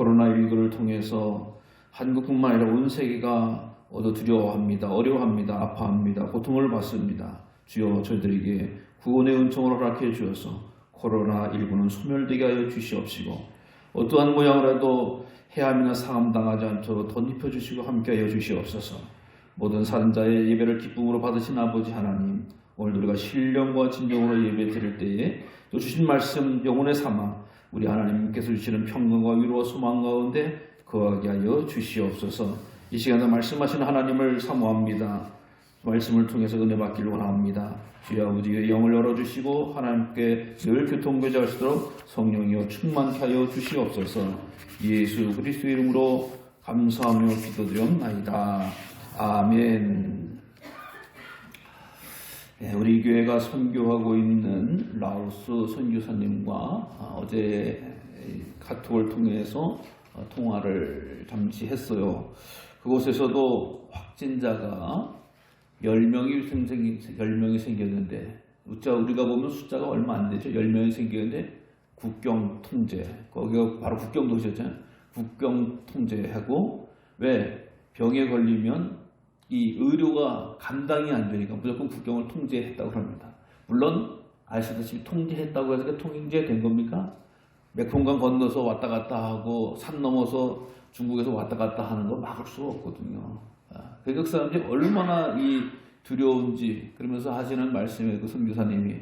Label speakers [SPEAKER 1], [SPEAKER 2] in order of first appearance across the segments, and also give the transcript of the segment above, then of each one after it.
[SPEAKER 1] 코로나19를 통해서 한국뿐만 아니라 온 세계가 두려워합니다. 어려워합니다. 아파합니다. 고통을 받습니다. 주여 저희들에게 구원의 은총을 허락해 주어서 코로나19는 소멸되게 하여 주시옵시고 어떠한 모양으로라도 해함이나 상함당하지 않도록 덧입혀 주시고 함께하여 주시옵소서. 모든 사는자의 예배를 기쁨으로 받으신 아버지 하나님, 오늘 우리가 신령과 진정으로 예배 드릴 때에 또 주신 말씀 영혼의 삼아 우리 하나님께서 주시는 평강과 위로와 소망 가운데 거하게 하여 주시옵소서. 이 시간에 말씀하시는 하나님을 사모합니다. 말씀을 통해서 은혜 받기를 원합니다. 주여 아버지의 영을 열어주시고 하나님께 늘 교통교제할 수 있도록 성령이여 충만케 하여 주시옵소서. 예수 그리스도의 이름으로 감사하며 기도드렸나이다. 아멘. 네, 우리 교회가 선교하고 있는 라오스 선교사님과 어제 카톡을 통해서 통화를 잠시 했어요. 그곳에서도 확진자가 10명이 생겼는데, 우리가 보면 숫자가 얼마 안 되죠. 10명이 생겼는데, 국경 통제. 거기가 바로 국경 도시였잖아요. 국경 통제하고, 왜? 병에 걸리면 이 의료가 감당이 안 되니까 무조건 국경을 통제했다고 합니다. 물론, 아시다시피 통제했다고 해서 통제된 겁니까? 메콩강 건너서 왔다 갔다 하고, 산 넘어서 중국에서 왔다 갔다 하는 거 막을 수가 없거든요. 외국 사람들이 얼마나 이 두려운지 그러면서 하시는 말씀에 그 선교사님이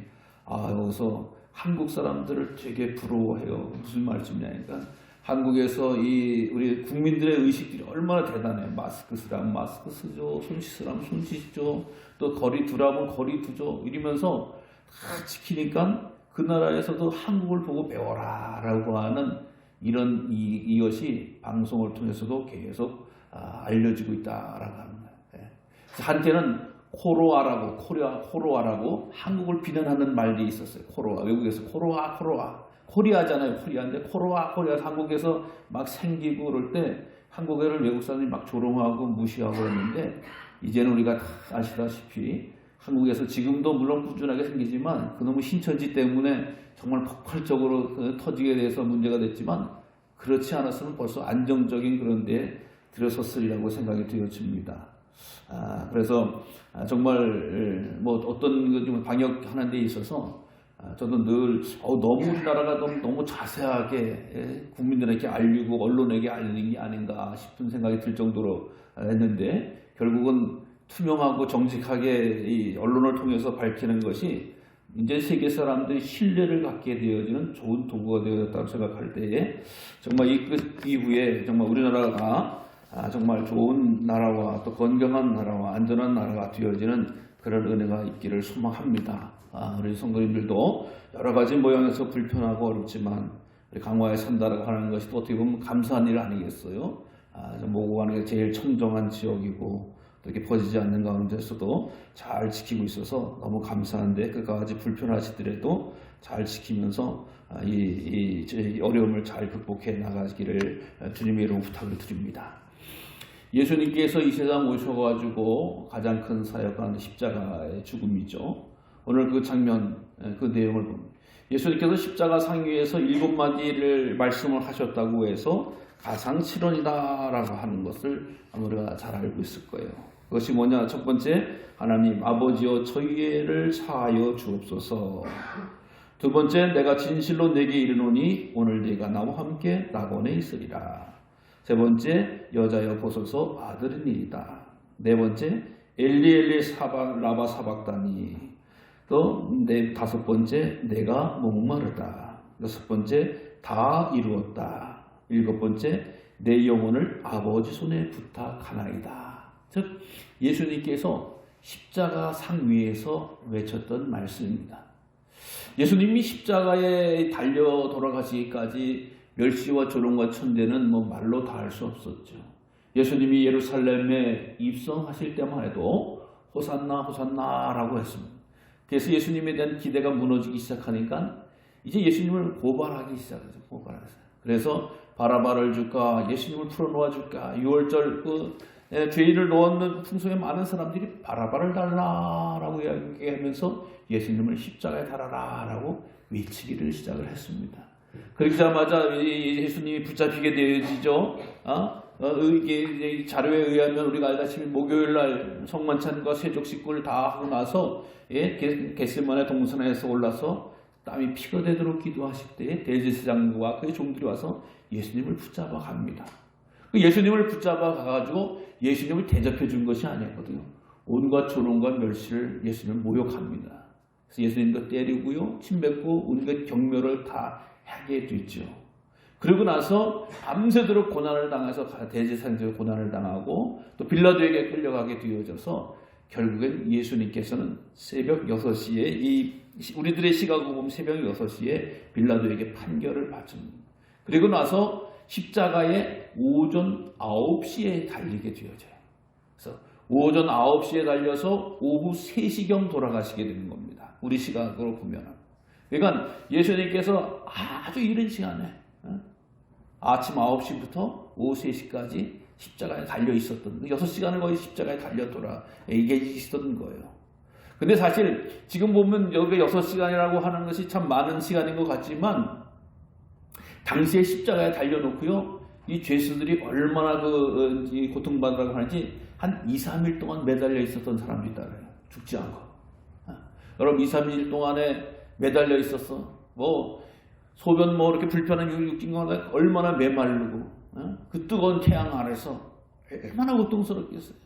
[SPEAKER 1] 여기서 한국 사람들을 되게 부러워해요. 무슨 말씀이냐니까 한국에서 이 우리 국민들의 의식들이 얼마나 대단해. 마스크 쓰라면 마스크 쓰죠. 손 씻으라면 손 씻죠. 또 거리 두라면 거리 두죠. 이러면서 다 지키니까 그 나라에서도 한국을 보고 배워라라고 하는 이것이 방송을 통해서도 계속 알려지고 있다라고 합니다. 한때는 코로아라고 한국을 비난하는 말이 있었어요. 코로아, 외국에서 코리아잖아요. 코리아인데 코리아 한국에서 막 생기고 그럴 때 한국어를 외국 사람들이 막 조롱하고 무시하고 했는데 이제는 우리가 다 아시다시피 한국에서 지금도 물론 꾸준하게 생기지만 그놈의 신천지 때문에 정말 폭발적으로 터지게 돼서 문제가 됐지만 그렇지 않았으면 벌써 안정적인 그런 데에 들어섰으리라고 생각이 되어집니다. 그래서 정말 어떤 방역하는 데 있어서 저도 늘 너무 우리나라가 너무 자세하게 국민들에게 알리고 언론에게 알리는 게 아닌가 싶은 생각이 들 정도로 했는데 결국은 투명하고 정직하게 이 언론을 통해서 밝히는 것이 이제 세계 사람들이 신뢰를 갖게 되어지는 좋은 도구가 되었다고 생각할 때에 정말 이후에 정말 우리나라가 정말 좋은 나라와 또 건강한 나라와 안전한 나라가 되어지는 그런 은혜가 있기를 소망합니다. 우리 성도님들도 여러 가지 모양에서 불편하고 어렵지만 우리 강화에 산다라고 하는 것이 또 어떻게 보면 감사한 일 아니겠어요? 모고 가는 게 제일 청정한 지역이고 이렇게 퍼지지 않는 가운데서도 잘 지키고 있어서 너무 감사한데 그까지 불편하시더라도 잘 지키면서 이 어려움을 잘 극복해 나가기를 주님의 이름으로 부탁을 드립니다. 예수님께서 이 세상 오셔가지고 가장 큰 사역은 십자가의 죽음이죠. 오늘 그 장면, 그 내용을 봅니다. 예수님께서 십자가 상 위에서 7마디를 말씀을 하셨다고 해서 가상실언이다라고 하는 것을 우리가 잘 알고 있을 거예요. 그것이 뭐냐? 첫 번째, 하나님 아버지여 저희를 사하여 주옵소서. 두 번째, 내가 진실로 내게 이르노니 오늘 네가 나와 함께 낙원에 있으리라. 세 번째, 여자여 보소서 아들이니이다. 네 번째, 엘리 라마 사박다니. 또 다섯 번째, 내가 목마르다. 여섯 번째, 다 이루었다. 일곱 번째, 내 영혼을 아버지 손에 부탁하나이다. 즉 예수님께서 십자가 상 위에서 외쳤던 말씀입니다. 예수님이 십자가에 달려 돌아가시기까지 멸시와 조롱과 천대는 말로 다 할 수 없었죠. 예수님이 예루살렘에 입성하실 때만 해도 호산나 호산나라고 했습니다. 그래서 예수님에 대한 기대가 무너지기 시작하니까 이제 예수님을 고발하기 시작했어요. 그래서 바라바를 줄까, 예수님을 풀어놓아 줄까. 6월절 죄인을 놓았는 풍속에 많은 사람들이 바라바를 달라라고 이야기하면서 예수님을 십자가에 달아라라고 외치기를 시작을 했습니다. 그러자마자 예수님이 붙잡히게 되어지죠. 이게 자료에 의하면 우리가 알다시피 목요일 날 성만찬과 세족 식구를 다 하고 나서 겟세마네 동산에서 올라서 땀이 피가 되도록 기도하실 때 대제사장과 그의 종들이 와서 예수님을 붙잡아 갑니다. 예수님을 붙잡아 가가지고 예수님을 대접해 준 것이 아니었거든요. 온갖 조롱과 멸시를 예수님을 모욕합니다. 그래서 예수님도 때리고요, 침뱉고 온갖 경멸을 다 하게 됐죠. 그러고 나서 밤새도록 고난을 당해서 대제사장에게 고난을 당하고 또 빌라도에게 끌려가게 되어져서 결국엔 예수님께서는 새벽 6시에 우리들의 시각으로 보면 새벽 6시에 빌라도에게 판결을 받습니다. 그리고 나서 십자가에 오전 9시에 달리게 되어져요. 그래서 오전 9시에 달려서 오후 3시경 돌아가시게 되는 겁니다. 우리 시각으로 보면. 그러니까 예수님께서 아주 이른 시간에 아침 9시부터 오후 3시까지 십자가에 달려 있었던 6시간을 거의 십자가에 달려 돌아 이게 있었던 거예요. 근데 사실 지금 보면 여기 6시간이라고 하는 것이 참 많은 시간인 것 같지만 당시에 십자가에 달려놓고요, 이 죄수들이 얼마나 고통받으라고 하는지 한 2-3일 동안 매달려 있었던 사람들이 있다래요. 죽지 않고. 여러분 2-3일 동안에 매달려 있었어. 소변 이렇게 불편한 육진과 얼마나 메마르고 그 뜨거운 태양 아래서 얼마나 고통스럽겠어요.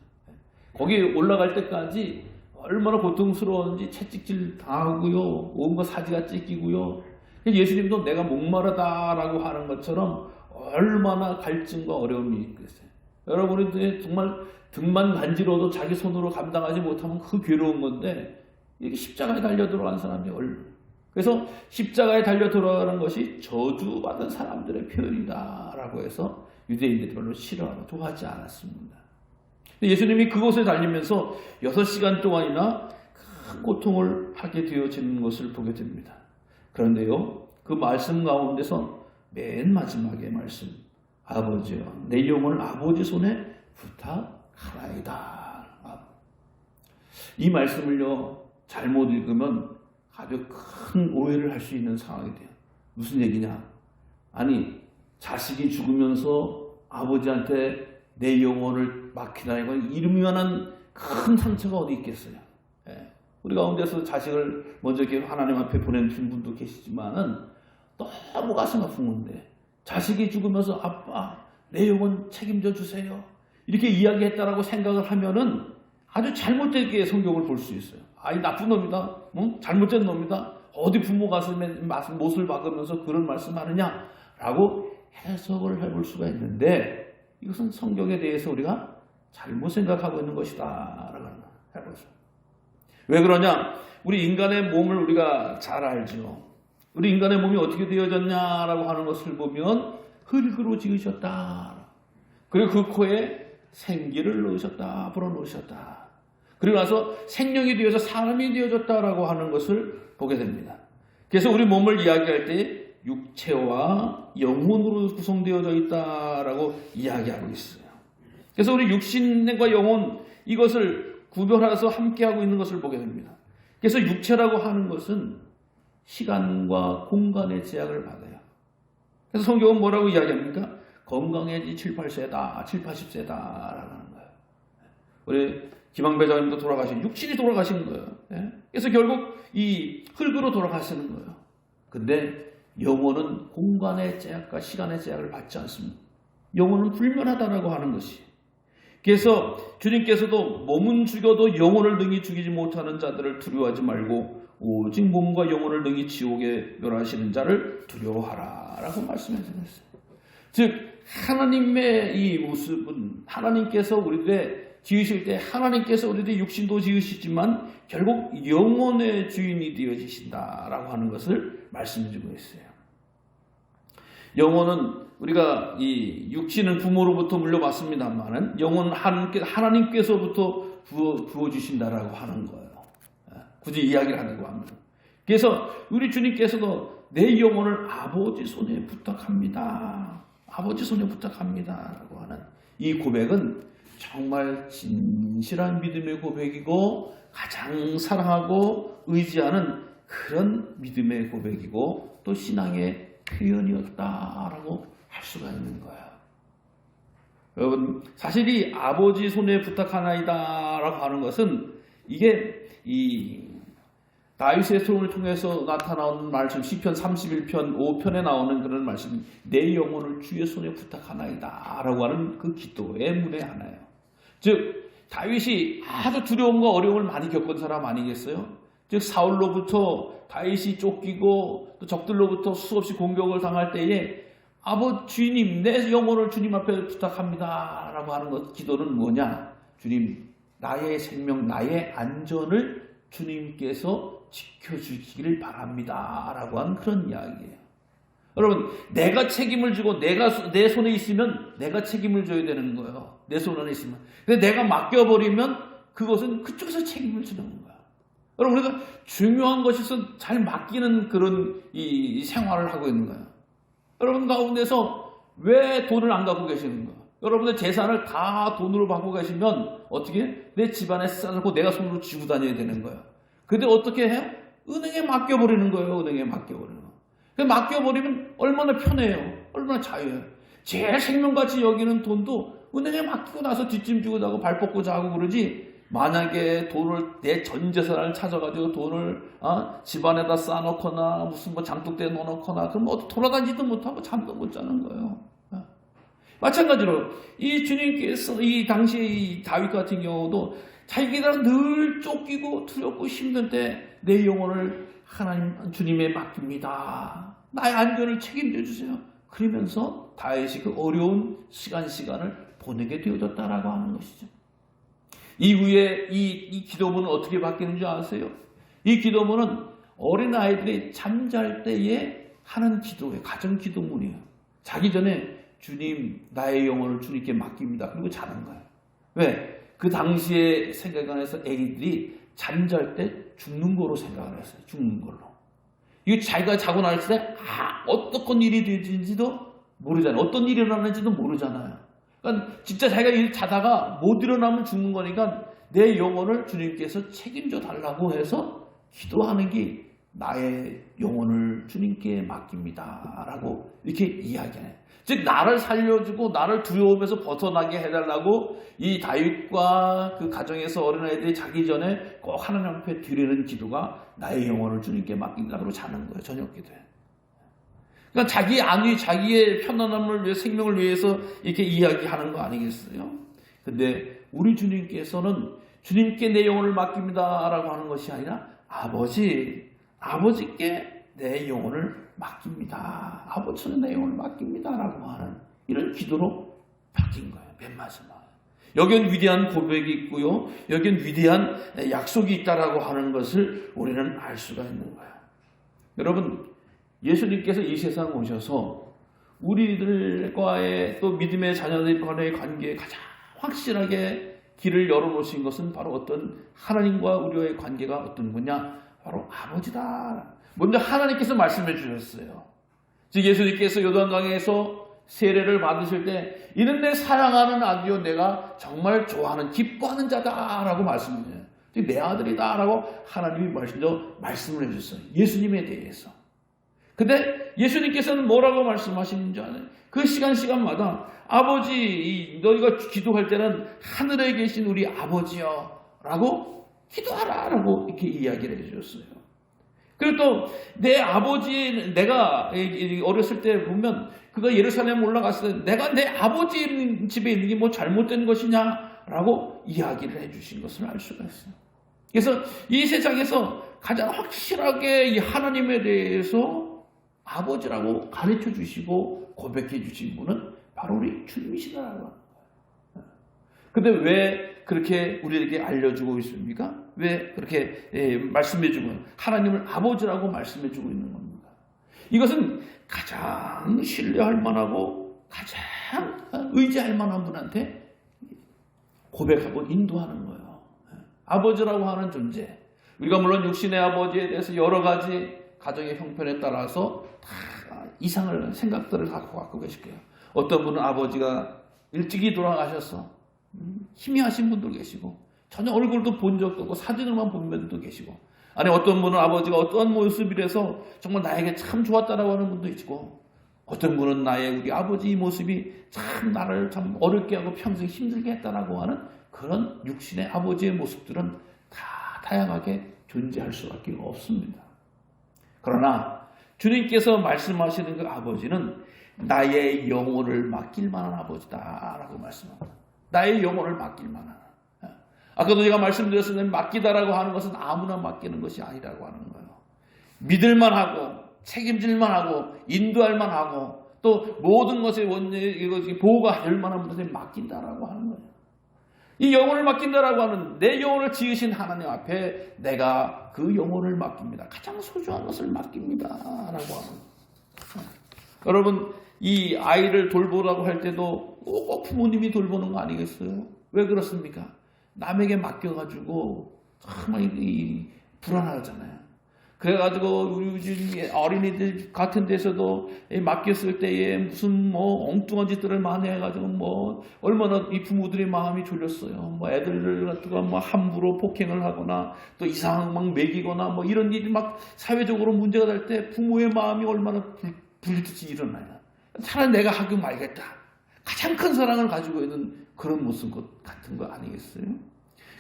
[SPEAKER 1] 거기 올라갈 때까지 얼마나 고통스러운지 채찍질 당하고요, 온갖 사지가 찢기고요. 예수님도 내가 목마르다라고 하는 것처럼 얼마나 갈증과 어려움이 있겠어요. 여러분이 정말 등만 간지러워도 자기 손으로 감당하지 못하면 그 괴로운 건데 이렇게 십자가에 달려 들어간 사람이 그래서 십자가에 달려 들어가는 것이 저주받은 사람들의 표현이다라고 해서 유대인들이 별로 싫어하고 좋아하지 않았습니다. 예수님이 그곳에 달리면서 6시간 동안이나 큰 고통을 하게 되어지는 것을 보게 됩니다. 그런데요, 그 말씀 가운데서 맨 마지막에 말씀, 아버지여 내 영혼을 아버지 손에 부탁하나이다. 이 말씀을요 잘못 읽으면 아주 큰 오해를 할 수 있는 상황이 돼요. 무슨 얘기냐? 아니, 자식이 죽으면서 아버지한테 내 영혼을 맡기다, 이거 이러면은 큰 상처가 어디 있겠어요? 우리 가운데서 자식을 먼저 이렇게 하나님 앞에 보내주신 분도 계시지만은 너무 가슴 아픈 건데, 자식이 죽으면서 아빠, 내 영혼 책임져 주세요, 이렇게 이야기했다라고 생각을 하면은 아주 잘못되게 성경을 볼 수 있어요. 이 나쁜 놈이다, 잘못된 놈이다, 어디 부모 가슴에 못을 박으면서 그런 말씀하느냐 라고 해석을 해볼 수가 있는데, 이것은 성경에 대해서 우리가 잘못 생각하고 있는 것이다 라고 하는 거죠. 왜 그러냐? 우리 인간의 몸을 우리가 잘 알죠. 우리 인간의 몸이 어떻게 되어졌냐라고 하는 것을 보면 흙으로 지으셨다, 그리고 그 코에 생기를 넣으셨다, 불어넣으셨다, 그리고 나서 생명이 되어서 사람이 되어졌다라고 하는 것을 보게 됩니다. 그래서 우리 몸을 이야기할 때 육체와 영혼으로 구성되어져 있다라고 이야기하고 있어요. 그래서 우리 육신과 영혼, 이것을 구별해서 함께하고 있는 것을 보게 됩니다. 그래서 육체라고 하는 것은 시간과 공간의 제약을 받아요. 그래서 성경은 뭐라고 이야기합니까? 건강해지 7-80세다 라는 거예요. 우리 김항배장님도 돌아가신, 육신이 돌아가시는 거예요. 그래서 결국 이 흙으로 돌아가시는 거예요. 근데 영혼은 공간의 제약과 시간의 제약을 받지 않습니다. 영혼은 불멸하다라고 하는 것이. 그래서 주님께서도 몸은 죽여도 영혼을 능히 죽이지 못하는 자들을 두려워하지 말고 오직 몸과 영혼을 능히 지옥에 멸하시는 자를 두려워하라 라고 말씀해 주셨어요. 즉 하나님의 이 모습은, 하나님께서 우리들의 지으실 때 하나님께서 우리들의 육신도 지으시지만 결국 영혼의 주인이 되어지신다라고 하는 것을 말씀해 주고 있어요. 영혼은 우리가 이 육신은 부모로부터 물려받습니다만은 영혼은 하나님께서부터 부어주신다라고 하는 거예요. 굳이 이야기를 하려고 합니다. 그래서 우리 주님께서도 내 영혼을 아버지 손에 부탁합니다, 아버지 손에 부탁합니다 라고 하는 이 고백은 정말 진실한 믿음의 고백이고 가장 사랑하고 의지하는 그런 믿음의 고백이고 또 신앙의 표현이었다라고 할 수가 있는 거예요. 여러분, 사실 이 아버지 손에 부탁하나이다라고 하는 것은 이게 이 다윗의 손을 통해서 나타나는 말씀, 시편 31편 5편에 나오는 그런 말씀, 내 영혼을 주의 손에 부탁하나이다라고 하는 그 기도의 문의 하나예요. 즉 다윗이 아주 두려움과 어려움을 많이 겪은 사람 아니겠어요? 즉 사울로부터 다윗이 쫓기고 또 적들로부터 수없이 공격을 당할 때에 주님, 내 영혼을 주님 앞에 부탁합니다 라고 하는 것, 기도는 뭐냐? 주님, 나의 생명, 나의 안전을 주님께서 지켜주시기를 바랍니다 라고 하는 그런 이야기예요. 여러분, 내가 책임을 지고 내 손에 있으면 내가 책임을 져야 되는 거예요. 내 손 안에 있으면. 근데 내가 맡겨버리면 그것은 그쪽에서 책임을 지는 거예요. 여러분, 우리가 중요한 것에서 잘 맡기는 그런 이 생활을 하고 있는 거예요. 여러분 가운데서 왜 돈을 안 갖고 계시는 거예요? 여러분의 재산을 다 돈으로 받고 계시면 어떻게? 내 집안에 쌓아놓고 내가 손으로 쥐고 다녀야 되는 거예요. 근데 어떻게 해요? 은행에 맡겨버리는 거예요. 은행에 맡겨버리는 거예요. 맡겨버리면 얼마나 편해요. 얼마나 자유해요. 제일 생명같이 여기는 돈도 은행에 맡기고 나서 뒷짐지고 자고 발 뻗고 자고 그러지, 만약에 돈을 내 전 재산을 찾아가지고 돈을 집안에다 쌓아놓거나 무슨 뭐 장독대에 넣어놓거나 그럼 어디 돌아다니지도 못하고 잠도 못 자는 거예요. 마찬가지로 이 주님께서 이 당시에 이 다윗 같은 경우도 자기가 늘 쫓기고 두렵고 힘들 때 내 영혼을 하나님 주님에 맡깁니다. 나의 안전을 책임져 주세요. 그러면서 다윗이 그 어려운 시간을 보내게 되어졌다라고 하는 것이죠. 이후에 이 기도문은 어떻게 바뀌는 줄 아세요? 이 기도문은 어린아이들이 잠잘 때에 하는 기도예요. 가정 기도문이에요. 자기 전에 주님, 나의 영혼을 주님께 맡깁니다. 그리고 자는 거예요. 왜? 그 당시에 생각 안에서 애기들이 잠잘 때 죽는 거로 생각을 했어요. 죽는 걸로. 이거 자기가 자고 나왔을 때 어떤 일이 되는지도 모르잖아요. 어떤 일이 일어나는지도 모르잖아요. 그러니까 진짜 자기가 자다가 못 일어나면 죽는 거니까 내 영혼을 주님께서 책임져 달라고 해서 기도하는 게 나의 영혼을 주님께 맡깁니다 라고 이렇게 이야기해요. 즉 나를 살려주고 나를 두려움에서 벗어나게 해달라고 이 다윗과 그 가정에서 어린아이들이 자기 전에 꼭 하나님 앞에 드리는 기도가 나의 영혼을 주님께 맡긴다고 자는 거예요. 저녁 기도에. 그러니까 자기의 편안함을 위해, 생명을 위해서 이렇게 이야기하는 거 아니겠어요? 근데 우리 주님께서는 주님께 내 영혼을 맡깁니다 라고 하는 것이 아니라 아버지께 내 영혼을 맡깁니다. 아버지는 내 영혼을 맡깁니다 라고 하는 이런 기도로 바뀐 거예요. 맨 마지막. 여기엔 위대한 고백이 있고요. 여기엔 위대한 약속이 있다라고 하는 것을 우리는 알 수가 있는 거예요. 여러분, 예수님께서 이 세상 오셔서 우리들과의 또 믿음의 자녀들과의 관계에 가장 확실하게 길을 열어놓으신 것은 바로 어떤 하나님과 우리와의 관계가 어떤 거냐? 바로 아버지다. 먼저 하나님께서 말씀해 주셨어요. 즉 예수님께서 요단강에서 세례를 받으실 때 이는 내 사랑하는 아들이요 내가 정말 좋아하는 기뻐하는 자다라고 말씀해요. 즉 내 아들이다라고 하나님이 먼저 말씀을 해주셨어요. 예수님에 대해서. 근데 예수님께서는 뭐라고 말씀하시는지 아나요? 그 시간마다 아버지, 너희가 기도할 때는 하늘에 계신 우리 아버지여 라고 기도하라 라고 이렇게 이야기를 해주셨어요. 그리고 또 내 아버지, 내가 어렸을 때 보면 그가 예루살렘 올라갔을 때 내가 내 아버지 집에 있는 게 뭐 잘못된 것이냐 라고 이야기를 해주신 것을 알 수가 있어요. 그래서 이 세상에서 가장 확실하게 이 하나님에 대해서 아버지라고 가르쳐 주시고 고백해 주신 분은 바로 우리 주님이시라고 하는 거예요. 근데 왜 그렇게 우리에게 알려주고 있습니까? 왜 그렇게 말씀해주고 하나님을 아버지라고 말씀해주고 있는 겁니까? 이것은 가장 신뢰할 만하고 가장 의지할 만한 분한테 고백하고 인도하는 거예요. 아버지라고 하는 존재. 우리가 물론 육신의 아버지에 대해서 여러 가지 가정의 형편에 따라서 다 이상을 생각들을 갖고 계실 거예요. 어떤 분은 아버지가 일찍이 돌아가셔서 희미하신 분도 계시고 전혀 얼굴도 본 적도 없고 사진으로만 본 분도 계시고 아니 어떤 분은 아버지가 어떠한 모습이라서 정말 나에게 참 좋았다라고 하는 분도 있고, 어떤 분은 나의 우리 아버지 모습이 참 나를 참 어렵게 하고 평생 힘들게 했다라고 하는 그런 육신의 아버지의 모습들은 다 다양하게 존재할 수밖에 없습니다. 그러나 주님께서 말씀하시는 그 아버지는 나의 영혼을 맡길 만한 아버지다라고 말씀합니다. 나의 영혼을 맡길 만한. 아까도 제가 말씀드렸습니다. 맡기다라고 하는 것은 아무나 맡기는 것이 아니라고 하는 거예요. 믿을만 하고 책임질만 하고 인도할만 하고 또 모든 것에 보호가 될 만한 분들에 맡긴다라고 하는 거예요. 이 영혼을 맡긴다라고 하는, 내 영혼을 지으신 하나님 앞에 내가 그 영혼을 맡깁니다. 가장 소중한 것을 맡깁니다 라고 하는 거예요. 여러분, 이 아이를 돌보라고 할 때도 꼭 부모님이 돌보는 거 아니겠어요? 왜 그렇습니까? 남에게 맡겨가지고 정말 불안하잖아요. 그래가지고 우리 어린이들 같은 데서도 맡겼을 때에 무슨 엉뚱한 짓들을 많이 해가지고 얼마나 이 부모들의 마음이 졸렸어요. 애들을 갖다가 함부로 폭행을 하거나 또 이상한 막 먹이거나 이런 일이 막 사회적으로 문제가 될 때 부모의 마음이 얼마나 불리듯이 일어나요. 차라리 내가 하고 말겠다. 가장 큰 사랑을 가지고 있는 그런 모습 같은 거 아니겠어요?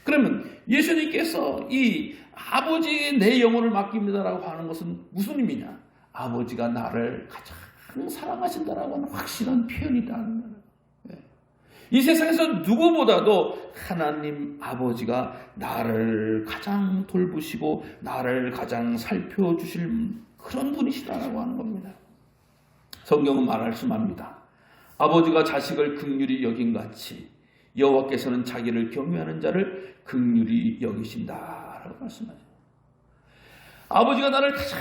[SPEAKER 1] 그러면 예수님께서 이 아버지의 내 영혼을 맡깁니다라고 하는 것은 무슨 의미냐? 아버지가 나를 가장 사랑하신다라고 하는 확실한 표현이다. 이 세상에서 누구보다도 하나님 아버지가 나를 가장 돌보시고 나를 가장 살펴주실 그런 분이시다라고 하는 겁니다. 성경은 말씀합니다. 아버지가 자식을 긍휼히 여김같이 여호와께서는 자기를 경외하는 자를 긍휼히 여기신다라고 말씀하죠. 아버지가 나를 가장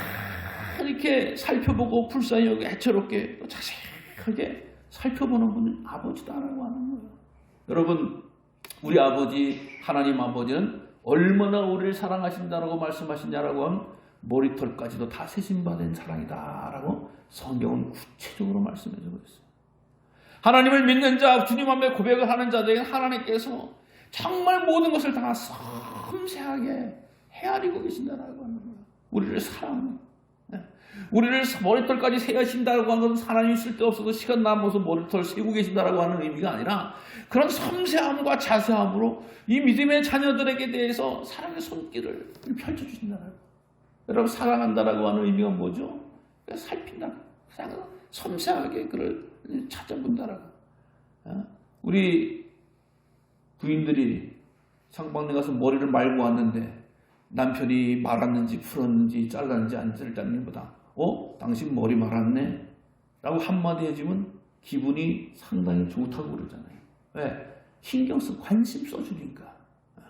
[SPEAKER 1] 이렇게 살펴보고 불쌍히 여기고 애처롭게 자세하게 살펴보는 분은 아버지다라고 하는 거예요. 여러분, 우리 아버지 하나님 아버지는 얼마나 우리를 사랑하신다라고 말씀하시냐라고 하면 머리털까지도 다 세심받은 사랑이다라고 성경은 구체적으로 말씀해주고 있어요. 하나님을 믿는 자, 주님 앞에 고백을 하는 자들에게 하나님께서 정말 모든 것을 다 섬세하게 헤아리고 계신다라고 하는 거예요. 우리를 사랑하는, 우리를 머리털까지 세우신다라고 하는 것은 하나님이 쓸데없어도 시간 남아서 머리털 세우고 계신다라고 하는 의미가 아니라 그런 섬세함과 자세함으로 이 믿음의 자녀들에게 대해서 사랑의 손길을 펼쳐주신다라고. 여러분, 사랑한다라고 하는 의미가 뭐죠? 살핀다. 섬세하게 그를 찾아본다라고. 우리 부인들이 상방에 가서 머리를 말고 왔는데 남편이 말았는지 풀었는지 잘랐는지 안 잘랐는지 보다 당신 머리 말았네? 라고 한마디 해주면 기분이 상당히 좋다고 그러잖아요. 왜? 신경 써, 관심 써주니까. 자,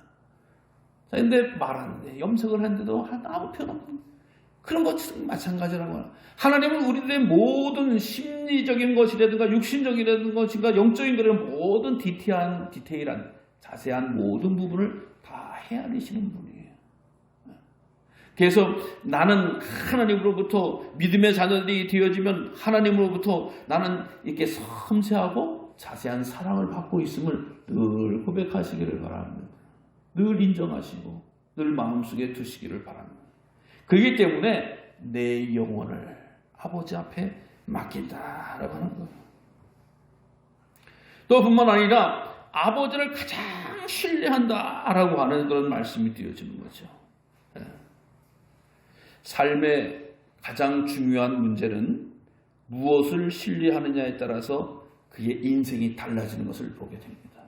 [SPEAKER 1] 근데 말하는데 염색을 했는데도 아무 표현 없고 그런 것은 마찬가지라고 하나. 하나님은 우리들의 모든 심리적인 것이라든가 육신적이라든가 것인가 영적인 그런 모든 디테일한 자세한 모든 부분을 다 헤아리시는 분이에요. 그래서 나는 하나님으로부터 믿음의 자녀들이 되어지면 하나님으로부터 나는 이렇게 섬세하고 자세한 사랑을 받고 있음을 늘 고백하시기를 바랍니다. 늘 인정하시고 늘 마음속에 두시기를 바랍니다. 그렇기 때문에 내 영혼을 아버지 앞에 맡긴다라고 하는 거예요. 또 뿐만 아니라 아버지를 가장 신뢰한다라고 하는 그런 말씀이 되어지는 거죠. 삶의 가장 중요한 문제는 무엇을 신뢰하느냐에 따라서 그의 인생이 달라지는 것을 보게 됩니다.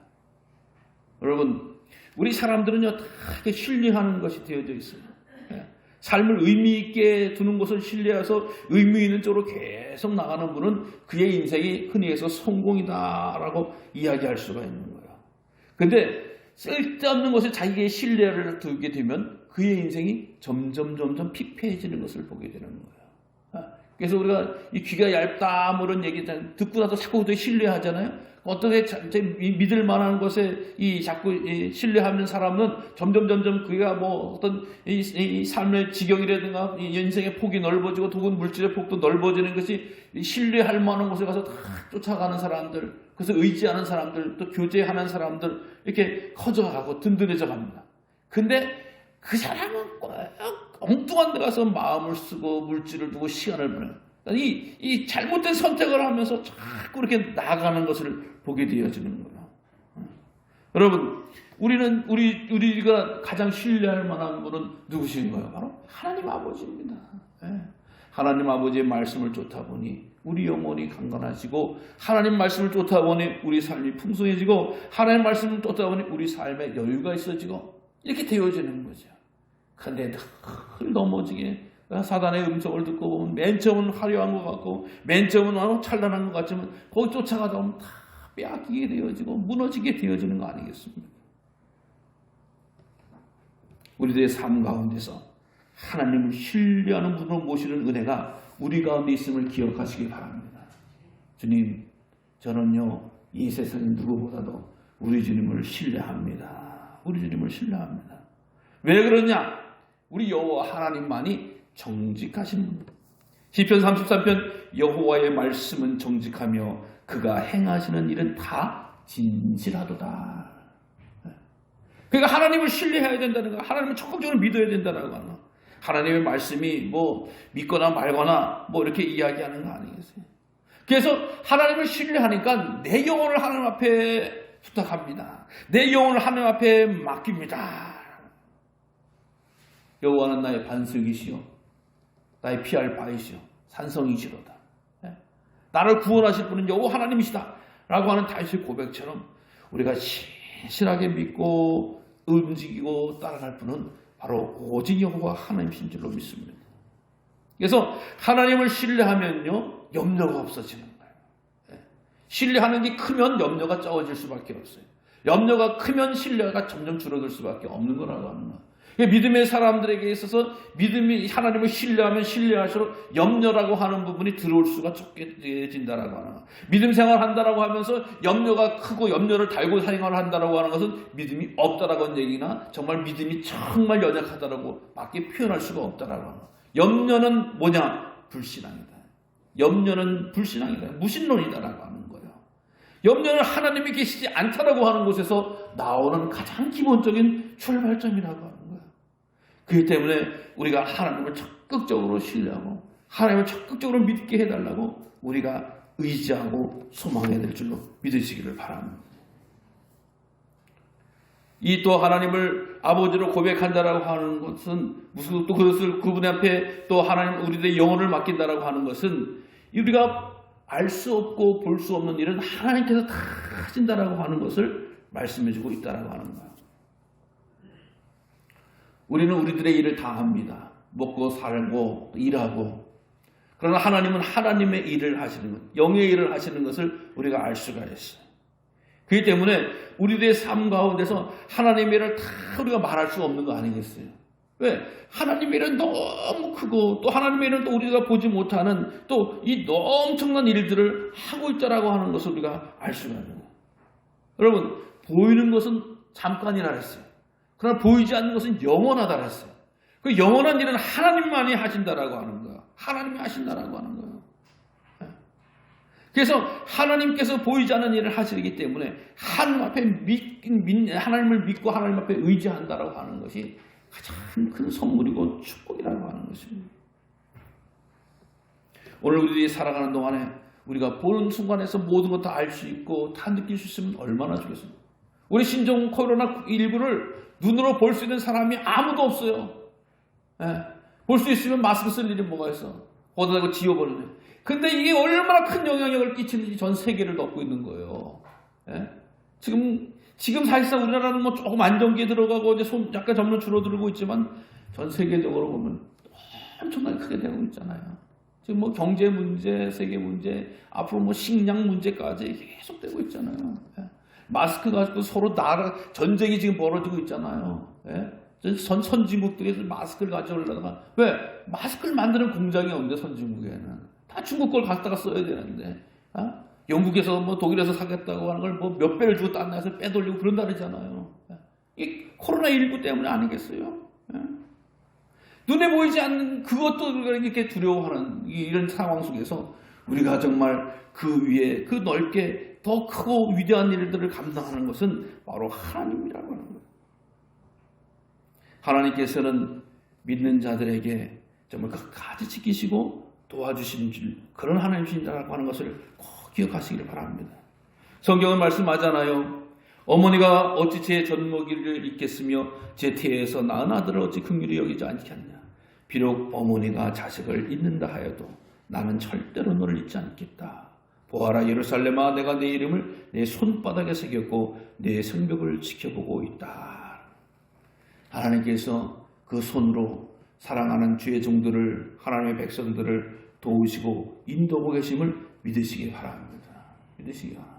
[SPEAKER 1] 여러분, 우리 사람들은요, 다 이렇게 신뢰하는 것이 되어져 있어요. 삶을 의미 있게 두는 것을 신뢰해서 의미 있는 쪽으로 계속 나가는 분은 그의 인생이 흔히 해서 성공이다라고 이야기할 수가 있는 거예요. 근데 쓸데없는 것에 자기의 신뢰를 두게 되면 그의 인생이 점점 피폐해지는 것을 보게 되는 거예요. 그래서 우리가 이 귀가 얇다 이런 얘기 듣고 나서 자꾸 신뢰하잖아요. 어떻게 믿을 만한 것에 자꾸 신뢰하는 사람은 점점 그가 어떤 이 삶의 지경이라든가 이 인생의 폭이 넓어지고 혹은 물질의 폭도 넓어지는 것이 신뢰할 만한 곳에 가서 다 쫓아가는 사람들, 그래서 의지하는 사람들, 또 교제하는 사람들 이렇게 커져가고 든든해져 갑니다. 근데 그 사람은 꼭 엉뚱한 데 가서 마음을 쓰고 물질을 두고 시간을 보내요. 이 잘못된 선택을 하면서 자꾸 이렇게 나아가는 것을 보게 되어지는 거예요. 여러분, 우리가 가장 신뢰할 만한 분은 누구신가요? 바로 하나님 아버지입니다. 하나님 아버지의 말씀을 쫓아 보니 우리 영혼이 강건하시고, 하나님 말씀을 쫓아 보니 우리 삶이 풍성해지고, 하나님 말씀을 쫓아 보니 우리 삶에 여유가 있어지고, 이렇게 되어지는 거죠. 그런데 늘 넘어지게 사단의 음성을 듣고 보면 맨 처음은 화려한 것 같고, 맨 처음은 찬란한 것 같지만 거기 쫓아가다 보면 다 빼앗기게 되어지고 무너지게 되어지는 거 아니겠습니까? 우리들의 삶 가운데서 하나님을 신뢰하는 분으로 모시는 은혜가 우리 가운데 있음을 기억하시기 바랍니다. 주님, 저는요, 이 세상 누구보다도 우리 주님을 신뢰합니다. 우리 주님을 신뢰합니다. 왜 그러냐? 우리 여호와 하나님만이 정직하신 분. 시편 33편 여호와의 말씀은 정직하며 그가 행하시는 일은 다 진실하도다. 그러니까 하나님을 신뢰해야 된다는 거, 하나님을 적극적으로 믿어야 된다는 거. 하나님의 말씀이 뭐 믿거나 말거나 뭐 이렇게 이야기하는 거 아니겠어요? 그래서 하나님을 신뢰하니까 내 영혼을 하나님 앞에 부탁합니다. 내 영혼을 하나님 앞에 맡깁니다. 여호와는 나의 반석이시요 나의 피할 바이시요 산성이시로다. 나를 구원하실 분은 여호와 하나님이시다 라고 하는 다윗의 고백처럼 우리가 신실하게 믿고 움직이고 따라갈 분은 바로 오직 여호와 하나님이신 줄로 믿습니다. 그래서 하나님을 신뢰하면요, 염려가 없어지는 거예요. 신뢰하는 게 크면 염려가 적어질 수밖에 없어요. 염려가 크면 신뢰가 점점 줄어들 수밖에 없는 거라고 하는 거예요. 믿음의 사람들에게 있어서 믿음이 하나님을 신뢰하면 신뢰할수록 염려라고 하는 부분이 들어올 수가 적게 진다라고 하는 거예요. 믿음 생활한다라고 하면서 염려가 크고 염려를 달고 생활을 한다라고 하는 것은 믿음이 없다라고 하는 얘기나 정말 믿음이 정말 연약하다라고 밖에 표현할 수가 없다라고 하는 거예요. 염려는 뭐냐? 불신앙이다. 염려는 불신앙이다. 무신론이다라고 하는 거예요. 염려는 하나님이 계시지 않다라고 하는 곳에서 나오는 가장 기본적인 출발점이라고 하는 거예요. 그렇기 때문에 우리가 하나님을 적극적으로 신뢰하고 하나님을 적극적으로 믿게 해달라고 우리가 의지하고 소망해야 될 줄로 믿으시기를 바랍니다. 이 또 하나님을 아버지로 고백한다라고 하는 것은 무슨 또 그것을 그분 앞에 또 하나님 우리들의 영혼을 맡긴다라고 하는 것은 우리가 알 수 없고 볼 수 없는 일은 하나님께서 다 하신다라고 하는 것을 말씀해주고 있다라고 하는 거예요. 우리는 우리들의 일을 다 합니다. 먹고 살고 일하고. 그러나 하나님은 하나님의 일을 하시는 것, 영의 일을 하시는 것을 우리가 알 수가 있어요. 그렇기 때문에 우리들의 삶 가운데서 하나님의 일을 다 우리가 말할 수 없는 거 아니겠어요? 왜? 하나님의 일은 너무 크고 또 하나님의 일은 또 우리가 보지 못하는 또 이 엄청난 일들을 하고 있다라고 하는 것을 우리가 알 수가 있는 거예요. 여러분, 보이는 것은 잠깐이라 했어요. 그러나 보이지 않는 것은 영원하다 했어요. 그 영원한 일은 하나님만이 하신다라고 하는 거예요. 하나님이 하신다라고 하는 거예요. 그래서 하나님께서 보이지 않는 일을 하시기 때문에 하나님 앞에 하나님을 믿고 하나님 앞에 의지한다라고 하는 것이 가장 큰 선물이고 축복이라고 하는 것입니다. 오늘 우리들이 살아가는 동안에 우리가 보는 순간에서 모든 것 다 알 수 있고 다 느낄 수 있으면 얼마나 좋겠습니까? 우리 신종 코로나19를 눈으로 볼 수 있는 사람이 아무도 없어요. 볼 수 있으면 마스크 쓸 일이 뭐가 있어? 거기다가 지워버리네. 근데 이게 얼마나 큰 영향력을 끼치는지 전 세계를 덮고 있는 거예요. 지금 사실상 우리나라는 뭐 조금 안정기에 들어가고 이제 손 약간 점점 줄어들고 있지만 전 세계적으로 보면 엄청나게 크게 되고 있잖아요. 지금 뭐 경제 문제, 세계 문제, 앞으로 뭐 식량 문제까지 계속되고 있잖아요. 마스크 가지고 서로 전쟁이 지금 벌어지고 있잖아요. 선진국들에서 마스크를 가져오려다가 왜? 마스크를 만드는 공장이 없는데 선진국에는 다 중국 걸 갖다가 써야 되는데 영국에서 뭐 독일에서 사겠다고 하는 걸 뭐 몇 배를 주고 딴 나라에서 빼돌리고 그런다 그러잖아요. 이 코로나19 때문에 아니겠어요? 눈에 보이지 않는 그것도 이렇게 두려워하는 이런 상황 속에서 우리가 정말 그 위에 그 넓게 더 크고 위대한 일들을 감당하는 것은 바로 하나님이라고 하는 거예요. 하나님께서는 믿는 자들에게 정말 끝까지 지키시고 도와주시는 줄, 그런 하나님이신다라고 하는 것을 꼭 기억하시기를 바랍니다. 성경은 말씀하잖아요. 어머니가 어찌 제 젖먹이를 잊겠으며 제 태에서 낳은 아들을 어찌 긍휼히 여기지 않겠냐. 비록 어머니가 자식을 잊는다 하여도 나는 절대로 너를 잊지 않겠다. 보아라 예루살렘아, 내가 내 이름을 내 손바닥에 새겼고 내 성벽을 지켜보고 있다. 하나님께서 그 손으로 사랑하는 주의 종들을, 하나님의 백성들을 도우시고 인도하고 계심을 믿으시기 바랍니다. 믿으시기 바랍니다.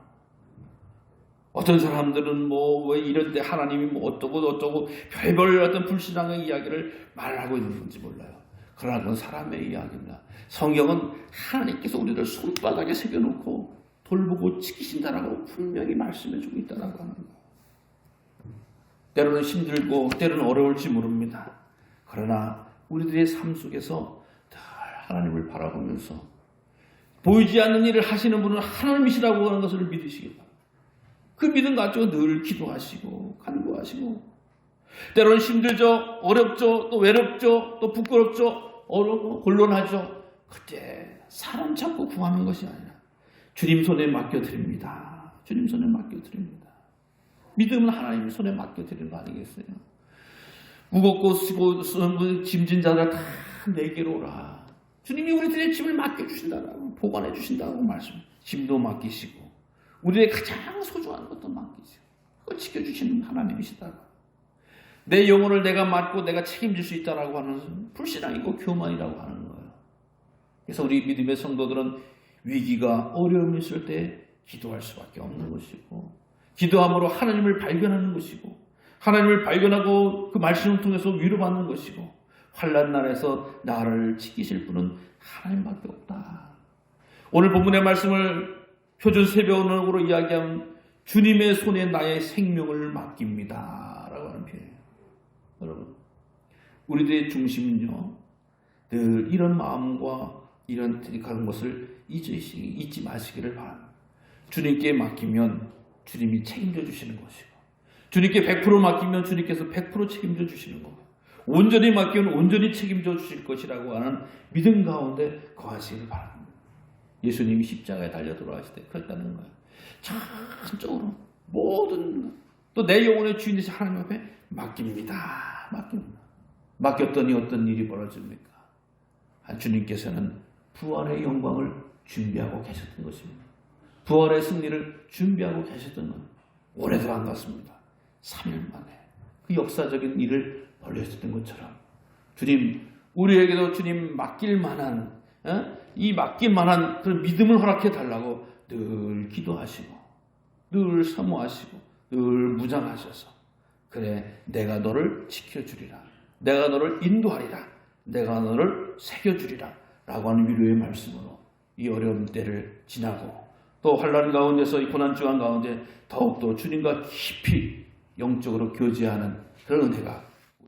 [SPEAKER 1] 어떤 사람들은 왜 이런 데 하나님이 어쩌고 별별 어떤 불신앙의 이야기를 말하고 있는 건지 몰라요. 그러나 그건 사람의 이야기입니다. 성경은 하나님께서 우리를 손바닥에 새겨놓고 돌보고 지키신다라고 분명히 말씀해주고 있다라고 하는 거예요. 때로는 힘들고 때로는 어려울지 모릅니다. 그러나 우리들의 삶 속에서 늘 하나님을 바라보면서 보이지 않는 일을 하시는 분은 하나님이시라고 하는 것을 믿으시기 바랍니다. 그 믿음 가지고 늘 기도하시고 간구하시고, 때로는 힘들죠, 어렵죠, 또 외롭죠, 또 부끄럽죠, 어렵고 곤란하죠. 그때 사람 찾고 구하는 것이 아니라 주님 손에 맡겨드립니다. 주님 손에 맡겨드립니다. 믿음은 하나님 손에 맡겨드리는 거 아니겠어요? 무겁고 쓰고 짐진 자들 다 내게로 오라. 주님이 우리들의 짐을 맡겨주신다라고, 보관해 주신다고 말씀. 짐도 맡기시고 우리의 가장 소중한 것도 맡기시고 그걸 지켜주시는 하나님이시다. 내 영혼을 내가 맡고 내가 책임질 수 있다라고 하는 불신앙이고 교만이라고 하는 거예요. 그래서 우리 믿음의 성도들은 위기가 어려움이 있을 때 기도할 수밖에 없는 것이고, 기도함으로 하나님을 발견하는 것이고, 하나님을 발견하고 그 말씀을 통해서 위로받는 것이고, 환난 날에서 나를 지키실 분은 하나님밖에 없다. 오늘 본문의 말씀을 표준 세변으로 이야기하면 주님의 손에 나의 생명을 맡깁니다 라고 하는 표현이에요. 여러분, 우리들의 중심은요, 늘 이런 마음과 이런 그런 것을 잊지 마시기를 바랍니다. 주님께 맡기면 주님이 책임져 주시는 것이고, 주님께 100% 맡기면 주님께서 100% 책임져 주시는 거고, 온전히 맡기면 온전히 책임져 주실 것이라고 하는 믿음 가운데 거하시기를 바랍니다. 예수님이 십자가에 달려 돌아가실 때 그랬다는 거예요. 전적으로 모든, 또 내 영혼의 주인 되신 하나님 앞에 맡깁니다. 맡겼더니 어떤 일이 벌어집니까? 주님께서는 부활의 영광을 준비하고 계셨던 것입니다. 부활의 승리를 준비하고 계셨던 건 오래도 안 갔습니다. 3일 만에 그 역사적인 일을 벌였던 것처럼 주님, 우리에게도 주님 맡길 만한, 이 맡길 만한 그런 믿음을 허락해 달라고 늘 기도하시고, 늘 사모하시고, 늘 무장하셔서, 그래 내가 너를 지켜주리라, 내가 너를 인도하리라, 내가 너를 새겨주리라 라고 하는 위로의 말씀으로 이 어려운 때를 지나고, 또 환난 가운데서 이 고난 주간 가운데 더욱더 주님과 깊이 영적으로 교제하는 그런 은혜가